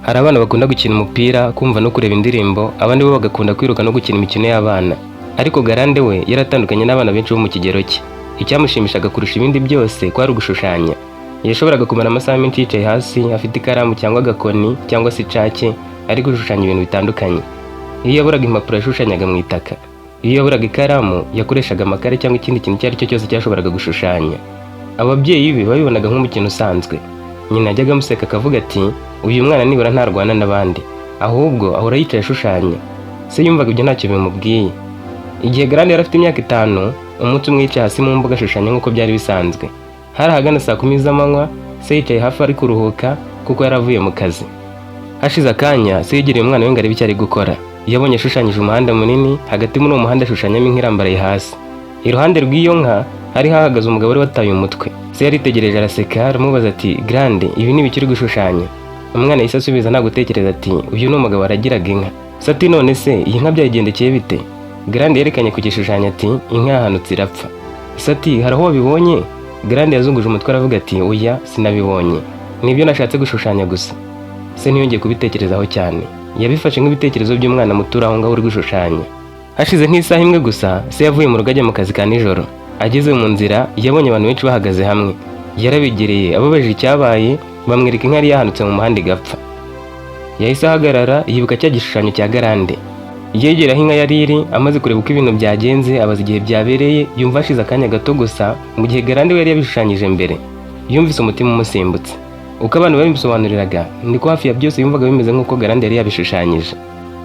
Hari abana bakunda gukina umupira, kumva no kureba indirimbo, abandi bo bagakunda kwiruka no gukina imikino y'abana. Ariko Garande we yaratandukanye n'abana benshi bo mu kigero cye. Icyamushimishaga kurusha ibindi byose kwari ugushushanya. Yashoboraga kumara amasaha menshi yicaye hasi afite ikaramu cyangwa agakoni cyangwa se icake ari gushushanya ibintu bitandukanye. Iyo yaburaga impapuro yashushanyaga mu itaka. Iyo yaburaga ikaramu yakoreshaga amakare cyangwa ikindi kintu icyo ari cyo cyose cyashoboraga gushushanya. Ababyeyi be babibonaga nk'umukino usanzwe. Nyina yajyaga amuseka akavuga ati uyu mwana nibura ntarwana n'abandi, ahubwo ahora yicaye ashushanya. Se yumvaga ibyo ntacyo bimubwiye. Igihe Garande yari afite imyaka 5, umunsi umwe yicaye hasi mu mbuga ashushanya nk'uko byari bisanzwe. Hari ahagana saa 10 z'amanywa, se yicaye hafi ari kuruhuka kuko yari avuye mu kazi. Hashize akanya, se yegereye umwana we ngo arebe icyo ari gukora. Yabonye ashushanyije umuhanda munini, hagati muri uwo muhanda ashushanyamo inka irambaraye hasi. Iruhande rw'iyo nka hari hahagaze umugabo wari wataye umutwe. Se yaritegereje araseka aramubaza ati Grande, ibi ni bikiri gushushanya? Umwana yahise asubiza nta gutekereza ati uyu ni umugabo aragiraga inka. Se ati none se iyi nka byayigendekeye bite? Grande yerekanye ku gishushanyo ati inka yahanutse irapfa. Se ati hari aho wabibonye? Grande yazunguje umutwe aravuga ati oya sinabibonye, nibyo nashatse gushushanya gusa. Se ntiyongeye kubitekerezaho cyane, yabifashe nk'ibitekerezo by'umwana muto aho ngaho uri gushushanya. Hashize nk'isaha imwe gusa, se yavuye mu rugo ajya mu kazi ka nijoro. Ageze mu nzira yabonye abantu benshi bahagaze hamwe. Yarabegereye ababajije icyabaye, bamwereka inka yari yahanutse mu muhanda igapfa. Yahise ahagarara yibuka cya gishushanyo cya Garande. Yegera aho inka yari iri, amaze kureba uko ibintu byagenze abaza igihe byabereye, yumva ashize akanya gato gusa mu gihe Garande we yari yabishushanyije mbere. Yumvise umutima umusimbutse. Uko abantu babimusobanuriraga niko hafi ya byose yumvaga bimeze nk'uko Garande yari yabishushanyije.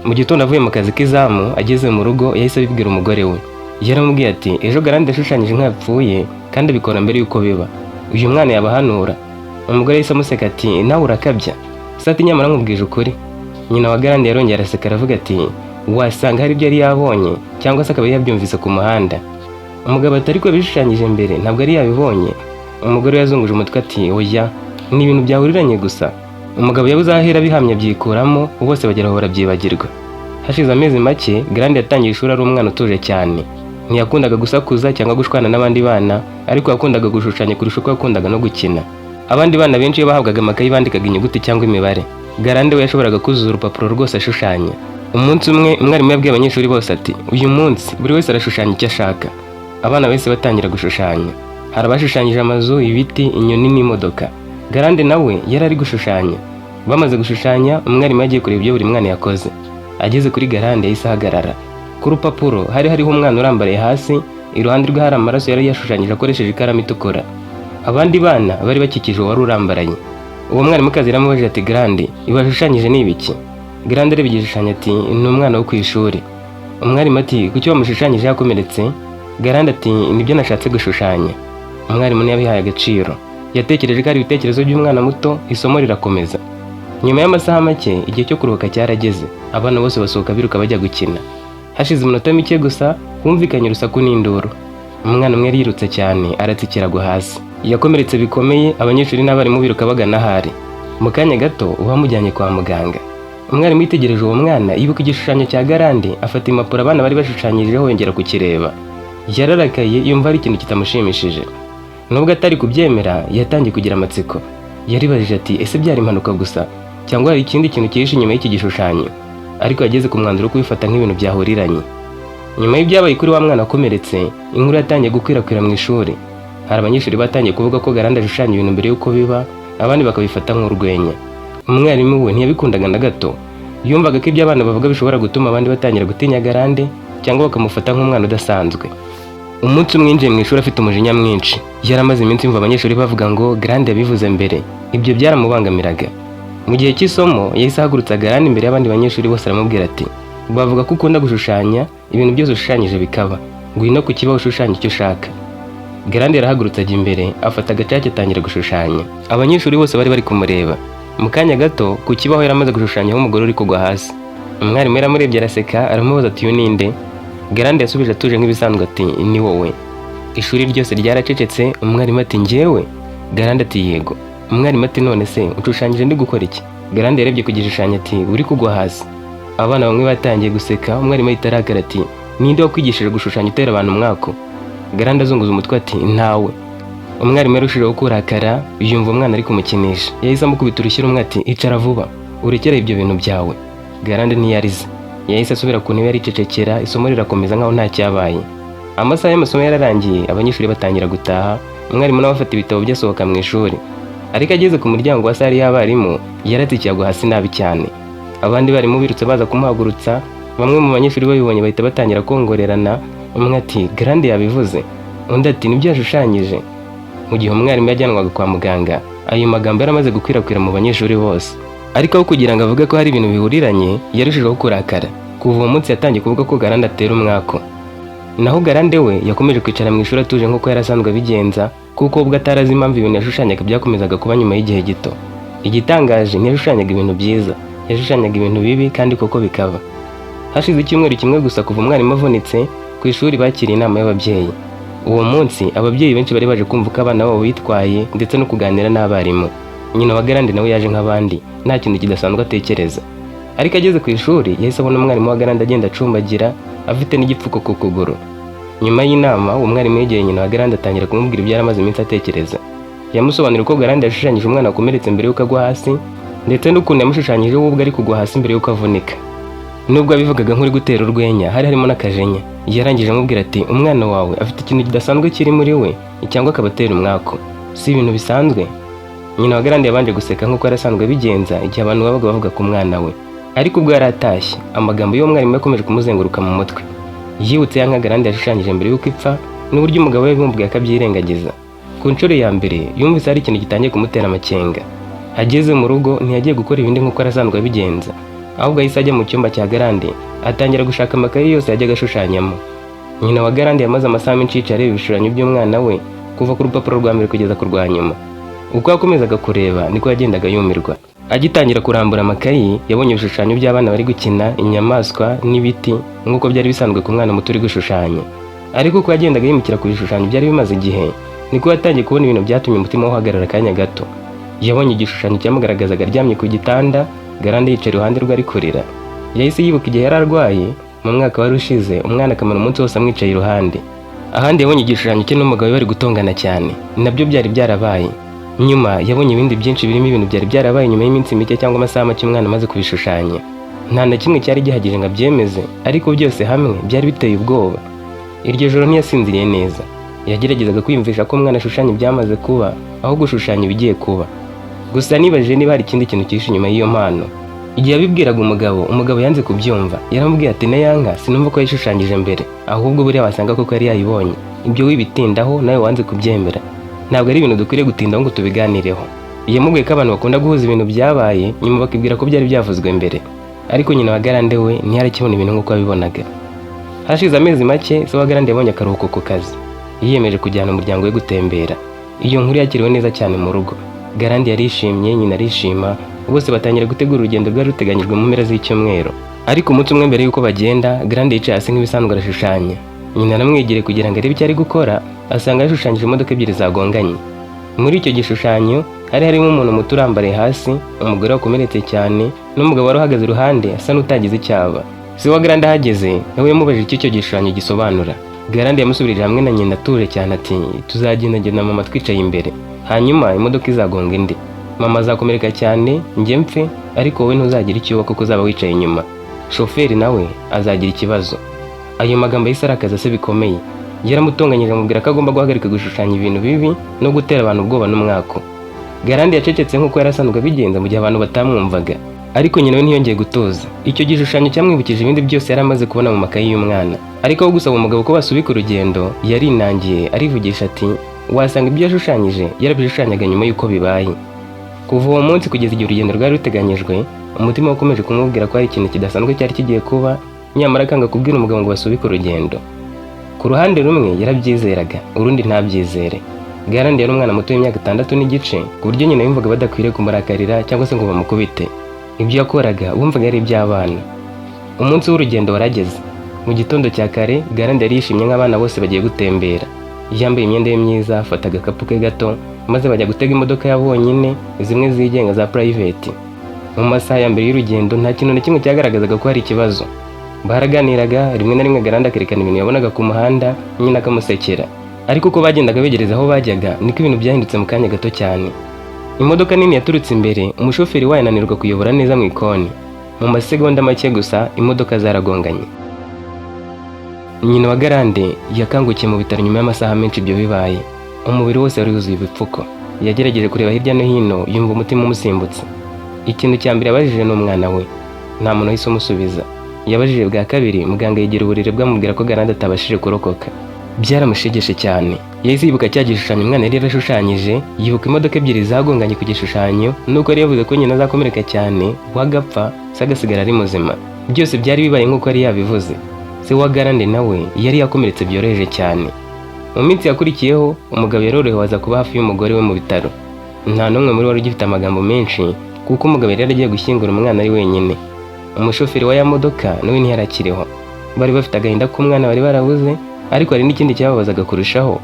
Mu gitondo avuye mu kazi k'izamu, ageze mu rugo yahise abibwira umugore we. Yaramubwiye ati ejo Garande yashushanyije inka yapfuye kandi abikora mbere yuko biba. Uyu mwana yabahanura. Umugore yahise amuseka ati nawe urakabya. Se ati nyamara nkubwije ukuri. Nyina wa Garande yarongeye araseka aravuga ati wasanga hari ibyo yari yabonye cyangwa se akaba yabyumvise ku muhanda. Umugabo ati ariko yabishushanyije mbere ntabwo yari yabibonye. Umugore yazunguje umutwe ati oya ni ibintu byahuriranye gusa. Umugabo yabuze ahera bihamya byikuramo, bose bagera aho barabyibagirwa. Hashize amezi make Garande yatangiye ishuri ari umwana utuje cyane. Ntiyakundaga gusakuza cyangwa gushwana n'abandi bana, ariko yakundaga gushushanya kurusha uko yakundaga no gukina. Abandi bana benshi iyo bahabwaga amakayi bandikaga inyuguti cyangwa imibare, Garande we yashoboraga kuzuza urupapuro rwose ashushanya. Umunsi umwe umwarimu yabwiye abanyeshuri bose ati uyu munsi buri wese arashushanya icyo ashaka. Abana bose batangira gushushanya. Hari abashushanyije amazu, ibiti, inyoni n'imodoka. Garande nawe yari ari gushushanya. Bamaze gushushanya, umwarimu yagiye kureba ibyo buri mwana yakoze. Ageze kuri Garande yahise ahagarara. Ku rupapuro hari hariho umwana urambaraye hasi, iruhande rwe hari amaraso yari yashushanyije akoresheje ikaramu itukura. Abandi bana bari bakikije uwari urambaranye. Uwo mwarimukazi yaramubajije ati Garande, ibashushanyije ni ibiki? Garande arebye igishushanyo ati ni umwana wo ku ishuri. Umwarimu ati kuki wamushushanyije yakomeretse? Garande ati nibyo nashatse gushushanya. Umwarimu ntiyabihaye agaciro. Yatekereje ko ari ibitekerezo by'umwana muto, isomo rirakomeza. Nyuma y'amasaha make igihe cyo kuruhuka cyarageze. Abana bose basohoka biruka bajya gukina. Hashize iminota mike gusa humvikanye urusaku n'induru. Umwana umwe yirutse cyane aratsikira agwa hasi. Yakomeretse bikomeye, abanyeshuri n'abarimu biruka bagana ahari. Mu kanya gato bamujyanye kwa muganga. Umwarimu yitegereje uwo mwana yibuka igishushanyo cya Garande, afata impapuro abana bari bashushanyijeho yongera kukireba. Yararakaye yumva ari ikintu kitamushimishije. Nubwo atari kubyemera yatangiye kugira amatsiko. Yaribajije ati ese byari impanuka gusa cyangwa hari ikindi kintu cyihishe inyuma y'iki gishushanyo? Ariko yageze ku mwanzuro wo kubifata nk'ibintu byahuriranye. Nyuma y'ibyabaye kuri wa mwana akomeretse, inkuru yatangiye gukwirakwira mu ishuri. Hari abanyeshuri batangiye kuvuga ko Garande ashushanya ibintu mbere y'uko biba, abandi bakabifata nk'urwenya. Umwarimu we ntiyabikundaga na gato. Yumvaga ko ibyo abana bavuga bishobora gutuma abandi batangira gutinya Garande cyangwa bakamufata nk'umwana udasanzwe. Umunsi umwe yinjiye mu ishuri afite umujinya mwinshi. Yaramaze iminsi yumva abanyeshuri bavuga ngo Garande yabivuze mbere. Ibyo byaramubangamiraga. Mu gihe cy'isomo yahise ahagurutsa Garande imbere y'abandi banyeshuri bose aramubwira ati bavuga ko ukunda gushushanya, ibintu byose ushushanyije bikaba. Ngwino ku kibaho ushushanya icyo ushaka. Garande yarahagurutse ajya imbere, afata agacake atangira gushushanya. Abanyeshuri bose bari bari kumureba. Mu kanya gato ku kibaho yaramaze gushushanyaho umugore uri kugwa hasi. Umwarimu yaramurebye araseka aramubaza ati uyu ninde? Garande yasubije atuje nk'ibisanzwe ati ni wowe. Ishuri ryose ryaracecetse. Umwarimu ati njyewe? Garande ati yego. Umwarimu ati none se ushushanyije ndi gukora iki? Garande yarebye ku gishushanyo ati uri kugwa hasi. Abana bamwe batangiye guseka. Umwarimu ahita arakara ati ninde wakwigishije gushushanya utera abantu umwako? Garande azunguza umutwe ati ntawe. Umwarimu yarushijeho kurakara, yumva umwana ari kumukinisha. Yahise amukubita urushyi rumwe ati icara vuba. urekere ibyo bintu byawe. Garande ntiyarize, yahise asubira ku ntebe yaricecekera, isomo rirakomeza nkaho nta cyabaye. Amasaha y'amasomo yararangiye, abanyeshuri batangira gutaha, umwarimu nawe afata ibitabo bye asohoka mu ishuri. Ariko ageze ku muryango wa sare y'abarimu yaratikiye agwa hasi nabi cyane. Abandi barimu birutse baza kumuhagurutsa, bamwe mu banyeshuri babibonye bahita batangira kongorerana, umwe ati Garande yabivuze, undi ati nibyo yashushanyije. Mu gihe umwarimu yajyanwaga kwa muganga, ayo magambo yaramaze gukwirakwira mu banyeshuri bose. Ariko aho kugira ngo avuge ko hari ibintu bihuriranye, yarushijeho kurakara. Kuva uwo munsi yatangiye kuvuga ko Garande atera umwako. Naho Garande we yakomeje kwicara mu ishuri atuje nk'uko yari asanzwe abigenza, kuko ubwo atarazi impamvu ibintu yashushanyaga byakomezaga kuba nyuma y'igihe gito. Igitangaje ntiyashushanyaga ibintu byiza, yashushanyaga ibintu bibi kandi koko bikaba. Hashize icyumweru kimwe gusa kuva umwarimu avunitse, ku ishuri bakiriye inama y'ababyeyi. Uwo munsi ababyeyi benshi bari baje kumva uko abana babo bitwaye ndetse no kuganira n'abarimu. Nyina wa Garande nawe yaje nk'abandi, nta kintu kidasanzwe atekereza. Ariko ageze ku ishuri yahise abona umwarimu wa Garande agenda acumbagira, afite n'igipfuko ku kuguru. Nyuma y'inama uwo mwarimu yegeye nyina wa Garande atangira kumubwira ibyo yari amaze iminsi atekereza. Yamusobanurira uko Garande yashushanyije umwana wakomeretse mbere y'uko agwa hasi, ndetse n'ukuntu yamushushanyije we ubwo ari kugwa hasi mbere y'uko avunika. Nubwo abivugaga nk'uri gutera urwenya, hari harimo n'akajenya. Yarangije amubwira ati umwana wawe afite ikintu kidasanzwe kiri muri we, cyangwa akaba atera umwako, si ibintu bisanzwe. Nyina wa Garande yabanje guseka nk'uko yari asanzwe abigenza igihe abantu babaga bavuga ku mwana we. Ariko ubwo yari atashye, amagambo y'uwo mwarimu yakomeje kumuzenguruka mu mutwe. Yibutse ya nka Garande yashushanyije mbere y'uko ipfa, n'uburyo umugabo we yabimubwiye akabyirengagiza. Ku nshuro ya mbere yumvise hari ikintu gitangiye kumutera amakenga. Ageze mu rugo ntiyagiye gukora ibindi nk'uko yari asanzwe abigenza, ahubwo yahise ajya mu cyumba cya Garande atangira gushaka amakaye yose yajyaga ashushanyamo. Nyina wa Garande yamaze amasaha menshi yicaye areba ibishushanyo by'umwana we kuva ku rupapuro rwa mbere kugeza ku rwa nyuma. Uko yakomezaga kureba niko yagendaga yumirwa. Agitangira kurambura amakayi yabonye ibishushanyo by'abana bari gukina, inyamaswa n'ibiti nk'uko byari bisanzwe ku mwana muto uri gushushanya. Ariko uko yagendaga yimukira ku bishushanyo byari bimaze igihe, niko yatangiye kubona ibintu byatumye umutima we uhagarara akanya gato. Yabonye igishushanyo cyamugaragazaga aryamye ku gitanda, Garande yicaye iruhande rwe ari kurira. Yahise yibuka igihe yari arwaye mu mwaka wari ushize, umwana akamara umunsi wose amwicaye iruhande. Ahandi yabonye igishushanyo cye n'umugabo we bari gutongana cyane, nabyo byari byarabaye. Nyuma yabonye ibindi byinshi birimo ibintu byari byarabaye nyuma y'iminsi mike cyangwa amasaha make umwana amaze kubishushanya. Nta na kimwe cyari gihagije ngo abyemeze, ariko byose hamwe byari biteye ubwoba. Iryo joro ntiyasinziriye neza. Yageragezaga kwiyumvisha ko umwana ashushanya ibyamaze kuba aho gushushanya ibigiye kuba. Gusa nibajije niba hari ikindi kintu cyihishe inyuma y'iyo mpano. Igihe yabibwiraga umugabo yanze kubyumva. Yaramubwiye ati "Neyanka, sinumva ko yishushanyije mbere, ahubwo buriya wasanga koko yari yayibonye. Ibyo wibitindaho nawe wanze kubyemera. Ntabwo ari ibintu dukwiriye gutindaho ngo tubiganireho." Yamubwiye ko abantu bakunda guhuza ibintu byabaye nyuma bakibwira ko byari byavuzwe mbere. Ariko nyina wa Garande we ntiyarakibona ibintu nk'uko yabibonaga. Hashize amezi make se wa Garande yabonye akaruhuko ku kazi. Yiyemeje kujyana umuryango we gutembera. Iyo nkuru yakiriwe neza cyane mu rugo. Garande yarishimye, nyina arishima, bose batangira gutegura urugendo rwari ruteganyijwe mu mpera z'icyumweru. Ariko umunsi umwe mbere y'uko bagenda, Garande yicaye hasi nk'ibisanzwe arashushanya. Nyina aramwegereye kugira ngo arebe icyo ari gukora, asanga yashushanyije imodoka ebyiri zagonganye. Muri icyo gishushanyo hari harimo umuntu muto urambaraye hasi, umugore wakomeretse cyane, n'umugabo wari uhagaze iruhande asa n'utagize icyaba. Se wa Garande ahageze nawe yamubajije icyo gishushanyo gisobanura. Garande yamusubirije hamwe na nyina atuje cyane ati "Tuzagendagenda mama twicaye imbere, hanyuma imodoka izagonga indi. Mama azakomereka cyane, njye mpfe, ariko wowe ntuzagira icyo uba kuko uzaba wicaye inyuma. Shoferi nawe azagira ikibazo." Ayo magambo yahise arakaza se bikomeye. Yaramutonganyije amubwira ko agomba guhagarika gushushanya ibintu bibi no gutera abantu ubwoba n'umwako. Garande yacecetse nk'uko yari asanzwe abigenza mu gihe abantu batamwumvaga. Ariko nyina we ntiyongeye gutoza. Icyo gishushanyo cyamwibukije ibindi byose yari amaze kubona mu makayi y'umwana. Ariko aho gusaba umugabo ko basubika urugendo, yarinangiye arivugisha ati "Wasanga ibyo yashushanyije yarabishushanyaga nyuma y'uko bibaye." Kuva uwo munsi kugeza igihe urugendo rwari ruteganyijwe, umutima we ukomeje kumubwira ko hari ikintu kidasanzwe cyari kigiye kuba, nyamara akanga kubwira umugabo ngo basubike urugendo. Ku ruhande rumwe yarabyizeraga, urundi ntabyizere. Garande yari umwana muto w'imyaka 6 n'igice, ku buryo nyina yumvaga badakwiriye kumurakarira cyangwa se ngo bamukubite. Ibyo yakoraga wumvaga ari iby'abana. Umunsi w'urugendo warageze. Mu gitondo cya kare, Garande yari yishimye nk'abana bose bagiye gutembera. Yambaye imyenda ye myiza, afata agakapu ke gato, maze bajya gutega imodoka ya bonyine, zimwe zigenga za private. Mu masaha ya mbere y'urugendo nta kintu na kimwe cyagaragazaga ko hari ikibazo. Baraganiraga, rimwe na rimwe Garande akerekana ibintu yabonaga ku muhanda, nyina akamusekera. Ariko uko bagendaga begereza aho bajyaga, niko ibintu byahindutse mu kanya gato cyane. Imodoka nini yaturutse imbere, umushoferi wayo ananirwa kuyobora neza mu ikoni. Mu masegonda make gusa imodoka zaragonganye. Nyina wa Garande yakangukiye mu bitaro nyuma y'amasaha menshi ibyo bibaye. Umubiri wose wari wuzuye ibipfuko. Yagerageje kureba hirya no hino yumva umutima umusimbutse. Ikintu cya mbere yabajije n'umwana we. Nta muntu wahise umusubiza. Yabajije bwa kabiri, muganga yegera uburiri bwamubwira ko Garande atabashije kurokoka. Byaramushegeshe cyane. Yahise yibuka cya gishushanyo umwana yari yarashushanyije, yibuka imodoka ebyiri zagonganye ku gishushanyo, nuko yari yavuze ko nyina azakomereka cyane, wagapfa se agasigara ari muzima. Byose byari bibaye nk'uko yari yabivuze. Se wa Garande nawe yari yakomeretse byoroheje cyane. Mu minsi yakurikiyeho, umugabo yarorohewe aza kuba hafi y'umugore we mu bitaro. Nta n'umwe muri wari ugifite amagambo menshi, kuko umugabo yari agiye gushyingura umwana ari wenyine. Umushoferi wa ya modoka nawe ntiyarakiriho. Bari bafite agahinda k'umwana bari barabuze, ariko hari n'ikindi cyababazaga kurushaho.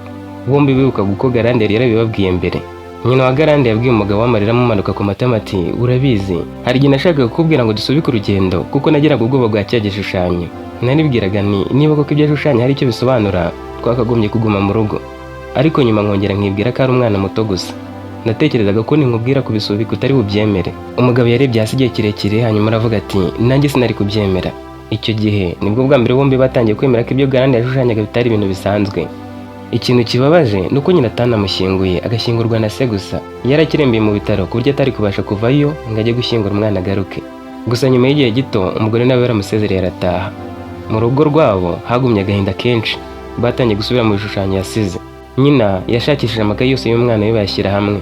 Bombi bibukaga uko Garande yari yarabibabwiye mbere. Nyina wa Garande yabwiye umugabo w'amarira amumanuka ku matama ati, urabizi, hari igihe nashakaga kukubwira ngo dusubike urugendo kuko nagiraga ubwoba bwa cya gishushanyo. Naribwiraga nti niba koko ibyo ashushanya hari icyo bisobanura, twakagombye kuguma mu rugo. Ariko nyuma nkongera nkibwira ko ari umwana muto gusa. Natekerezaga ko ninkubwira kubisubika utari bubyemere. Umugabo yarebye hasi igihe kirekire, hanyuma aravuga ati, nanjye sinari kubyemera. Icyo gihe nibwo bwa mbere bombi batangiye kwemera ko ibyo Garande yashushanyaga bitari ibintu bisanzwe. Ikintu kibabaje nuko nyina atanamushyinguye, agashyingurwa na se gusa. Yarakirembeye mu bitaro ku buryo atari kubasha kuvayo ngo ajye gushyingura umwana agaruke. Gusa nyuma y'igihe gito umugore nawe yaramusezereye arataha. Mu rugo rwabo hagumye agahinda kenshi. Batangiye gusubira mu bishushanyo yasize. Nyina yashakishije amakaye yose y'umwana we bayashyira hamwe.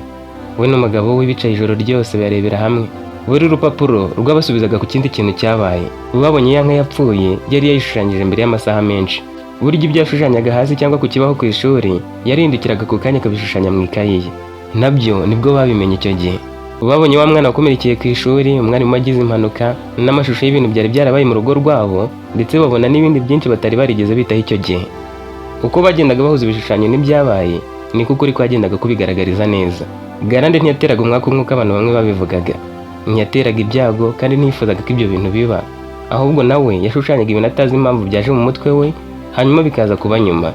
We n'umugabo we bicaye ijoro ryose bayarebera hamwe. Buri rupapuro rwabasubizaga ku kindi kintu cyabaye. Babonye ya nka yapfuye yari yayishushanyije mbere y'amasaha menshi. Burya ibyo yashushanyaga hasi cyangwa ku kibaho ku ishuri yarindukiraga ku kanya akabishushanya mu ikayi ye. Nabyo nibwo babimenye icyo gihe. Babonye wa mwana wakomerekeye ku ishuri, umwarimu wagize impanuka, n'amashusho y'ibintu byari byarabaye mu rugo rwabo, ndetse babona n'ibindi byinshi batari barigeze bitaho icyo gihe. Uko bagendaga bahuza ibishushanyo n'ibyabaye, niko ukuri kwagendaga kubigaragariza neza. Garande ntiyateraga umwaka nk'uko abantu bamwe babivugaga. Ntiyateraga ibyago kandi ntiyifuzaga ko ibyo bintu biba. Ahubwo nawe yashushanyaga ibintu atazi impamvu byaje mu mutwe we, hanyuma bikaza kuba nyuma.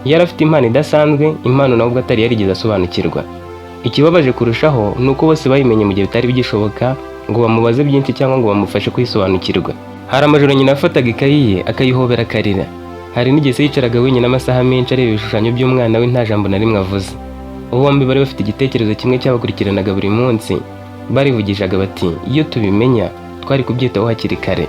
Yari afite impano idasanzwe, impano nawe ubwo atari yarigeze asobanukirwa. Ikibabaje kurushaho ni uko bose bayimenye mu gihe bitari bigishoboka ngo bamubaze byinshi cyangwa ngo bamufashe kwisobanukirwa. Hari amajoro nyina afataga ikayi ye akayihobera akarira. Hari n'igihe se yicaraga wenyine amasaha menshi areba ibishushanyo by'umwana we nta jambo na rimwe avuze. Bombi bari bafite igitekerezo kimwe cyabakurikiranaga buri munsi. Barivugishaga bati, iyo tubimenya twari kubyitaho hakiri kare.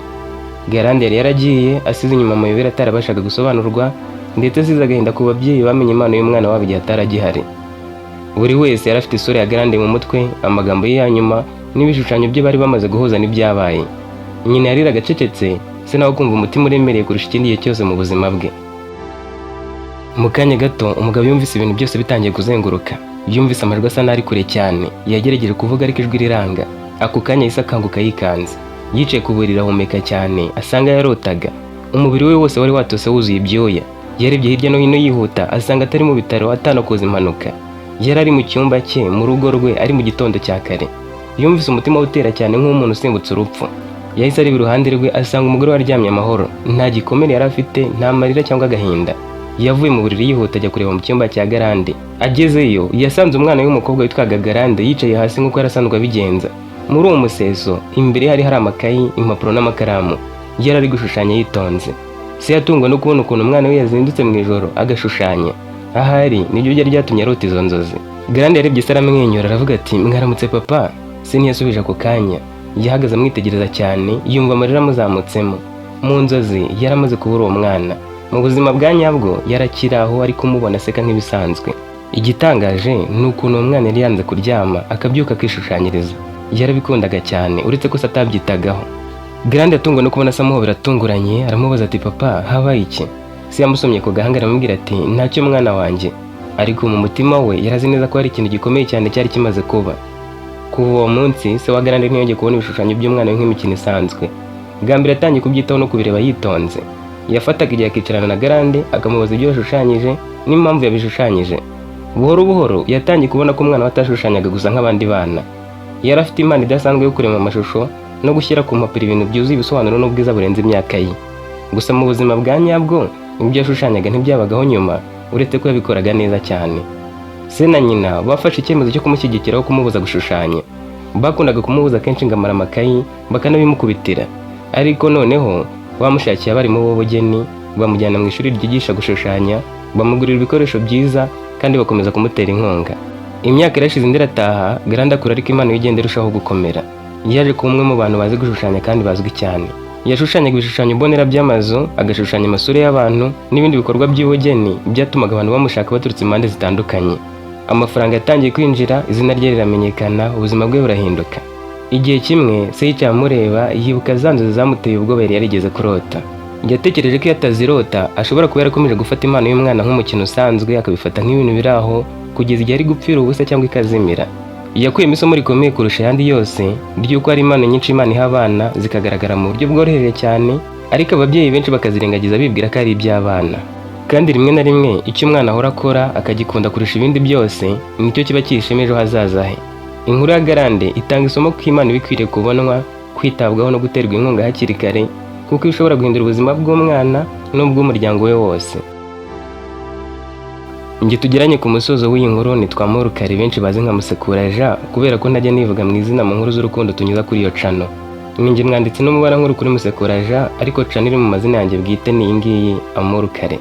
Garande yari yaragiye asize inyuma amayobera atarabashaga gusobanurwa, ndetse asize agahinda ku babyeyi bamenye impano y'umwana wabo igihe ataragihari. Buri wese yari afite isura ya Garande mu mutwe, amagambo ye ya nyuma n'ibishushanyo bye bari bamaze guhuza n'ibyabaye. Nyina yarira agacecetse, se nawe kumva umutima uremereye kurusha ikindi gihe cyose mu buzima bwe. Mu kanya gato umugabo yumvise ibintu byose bitangiye kuzenguruka. Yumvise amajwi asa n'ari kure cyane. Yagerageje kuvuga ariko ijwi riranga. Ako kanya yahise akanguka yikanze. Yicaye ku buriri ahumeka cyane, asanga yarotaga. Umubiri we wose wari watose wuzuye ibyoya. Yarebye hirya no hino yihuta, asanga atari mu bitaro atanakoze impanuka. Yari ari mu cyumba cye mu rugo rwe ari mu gitondo cya kare. Yumvise umutima utera cyane nk'umuntu usimbutse urupfu. Yahise areba iruhande rwe asanga umugore waryamye amahoro. Nta gikomere yari afite, nta marira cyangwa agahinda. Yavuye mu buriri yihuta ajya kureba mu cyumba cya Garande. Agezeyo yasanze umwana w'umukobwa witwaga Garande yicaye hasi nk'uko yarasanzwe abigenza. Muri uwo museso imbere hari amakayi, impapuro n'amakaramu. Yari ari gushushanya yitonze. Se yatungwa no kubona ukuntu umwana we yazindutse mu ijoro agashushanya. Ahari nibyo byari byatumye arota izo nzozi. Garande yarebye se aramwenyura aravuga ati, mwaramutse papa. Se ntiyasubije ako kanya. Yahagaze amwitegereza cyane, yumva amarira amuzamutsemo. Mu nzozi yaramaze kubura uwo mwana. Mu buzima bwa nyabwo yarakiri aho ari kumubona aseka nk'ibisanzwe. Igitangaje ni ukuntu uwo mwana yari yanze kuryama akabyuka akishushanyiriza. Yarabikundaga cyane uretse ko se atabyitagaho. Garande atungwa no kubona se amuhobera atunguranye, aramubaza ati, papa habaye iki? Se yamusomye ku gahanga aramubwira ati, ntacyo mwana wanjye. Ariko mu mutima we yarazi neza ko hari ikintu gikomeye cyane cyari kimaze kuba. Kuva uwo munsi se wa Garande ntiyongeye kubona ibishushanyo by'umwana we nk'imikino isanzwe. Bwa mbere atangiye kubyitaho no kubireba yitonze. Yafataga igihe akicarana na Garande akamubaza ibyo yashushanyije n'impamvu yabishushanyije. Buhoro buhoro yatangiye kubona ko umwana we atashushanyaga gusa nk'abandi bana. Yari afite impano idasanzwe yo kurema amashusho no gushyira ku mpapuro ibintu byuzuye ibisobanuro n'ubwiza burenze imyaka ye. Gusa mu buzima bwa nyabwo ibyo yashushanyaga ntibyabagaho nyuma uretse ko yabikoraga neza cyane. Se na nyina bafashe icyemezo cyo kumushyigikira aho kumubuza gushushanya. Bakundaga kumubuza kenshi ngo amara amakayi bakanabimukubitira, ariko noneho bamushakiye abarimu b'ubugeni bamujyana mu ishuri ryigisha gushushanya, bamugurira ibikoresho byiza kandi bakomeza kumutera inkunga. Imyaka irashize indi irataha, Grande akura ariko impano ye igenda irushaho gukomera. Yaje kuba umwe mu bantu bazi gushushanya kandi bazwi cyane. Yashushanyaga ibishushanyo mbonera by'amazu, agashushanya amasura y'abantu n'ibindi bikorwa by'ubugeni byatumaga abantu bamushaka baturutse impande zitandukanye. Amafaranga yatangiye kwinjira, izina rye riramenyekana, ubuzima bwe burahinduka. Igihe kimwe se yicaye amureba, yibuka za nzozi zamuteye ubwoba yari yarigeze kurota. Yatekereje ko iyo atazirota ashobora kuba yarakomeje gufata impano y'umwana nk'umukino usanzwe, akabifata nk'ibintu biri aho kugeza igihe ari gupfira ubusa cyangwa ikazimira. Yakuyemo isomo rikomeye kurusha ayandi yose ry'uko hari impano nyinshi Imana iha abana zikagaragara mu buryo bworoheje cyane, ariko ababyeyi benshi bakazirengagiza bibwira ko ari iby'abana. Kandi rimwe na rimwe icyo umwana ahora akora akagikunda kurusha ibindi byose nicyo kiba cyishema ejo hazaza he. Inkuru ya Grande itanga isomo ko Imana ibikwiriye kubonwa, kwitabwaho no guterwa inkunga hakiri kare, kuko ishobora guhindura ubuzima bw'umwana n'ubw'umuryango we wose. Njye tugeranye ku musozo w'iyi nkuru nitwa Murukari, benshi bazi nka Musekura Jean kubera ko ntajya nivuga mu izina mu nkuru z'urukundo tunyuza kuri iyo channel. Ninjye mwanditsi n'umubara nkuru kuri Musekura Jean, ariko channel iri mu mazina yanjye bwite ni iyi ngiyi, Murukari.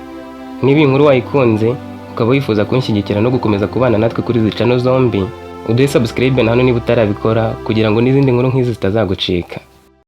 Niba iyi nkuru wayikunze ukaba wifuza kunshyigikira no gukomeza kubana natwe kuri izi channel zombi, uduhe subscribe na hano niba utarabikora kugira ngo n'izindi nkuru nk'izi zitazagucika.